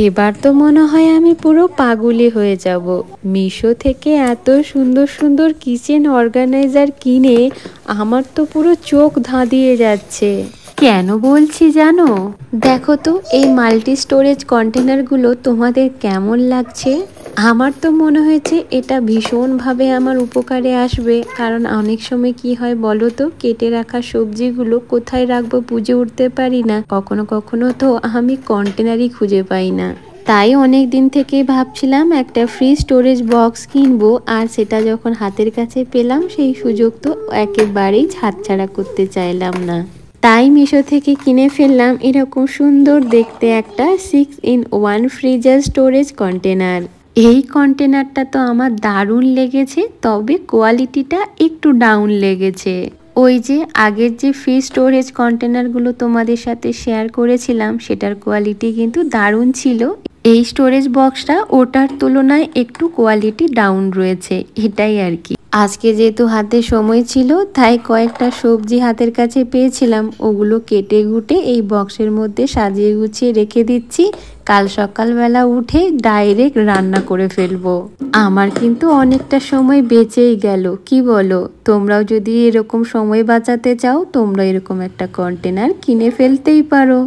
এবার তো মনে হয় আমি পুরো পাগলি হয়ে যাব। মিশো থেকে এত সুন্দর সুন্দর কিচেন অর্গানাইজার কিনে আমার তো পুরো চোখ ধাঁধিয়ে যাচ্ছে। কেন বলছি জানো? দেখো তো এই মাল্টি স্টোরেজ কন্টেনারগুলো তোমাদের কেমন লাগছে? আমার তো মনে হয়েছে এটা ভীষণভাবে আমার উপকারে আসবে, কারণ অনেক সময় কি হয় বলো তো, কেটে রাখা সবজিগুলো কোথায় রাখবো বুঝে উঠতে পারি না, কখনো কখনো তো আমি কন্টেনারই খুঁজে পাই না। তাই অনেক দিন থেকেই ভাবছিলাম একটা ফ্রি স্টোরেজ বক্স কিনবো, আর সেটা যখন হাতের কাছে পেলাম সেই সুযোগ তো একেবারেই হাতছাড়া করতে চাইলাম না। তাই মিশো থেকে কিনে ফেললাম এরকম সুন্দর দেখতে একটা 6-in-1 ফ্রিজার স্টোরেজ কন্টেনার। এই কন্টেনারটা তো আমার দারুণ লেগেছে, তবে কোয়ালিটিটা একটু ডাউন লেগেছে। ওই যে আগের যে ফ্রি স্টোরেজ কন্টেনারগুলো তোমাদের সাথে শেয়ার করেছিলাম সেটার কোয়ালিটি কিন্তু দারুণ ছিল। এই স্টোরেজ বক্সটা ওটার তুলনায় একটু কোয়ালিটি ডাউন রয়েছে, এটাই আর কি। আজকে যেহেতু হাতে সময় ছিল তাই কয়েকটা সবজি হাতের কাছে পেয়েছিলাম, ওগুলো কেটে কুটে এই বক্সের মধ্যে সাজিয়ে গুছিয়ে রেখে দিচ্ছি। কাল সকালবেলা উঠে ডাইরেক্ট রান্না করে ফেলবো। আমার কিন্তু অনেকটা সময় বেঁচেই গেল, কি বলো? তোমরাও যদি এরকম সময় বাঁচাতে চাও তোমরা এরকম একটা কন্টেনার কিনে ফেলতেই পারো।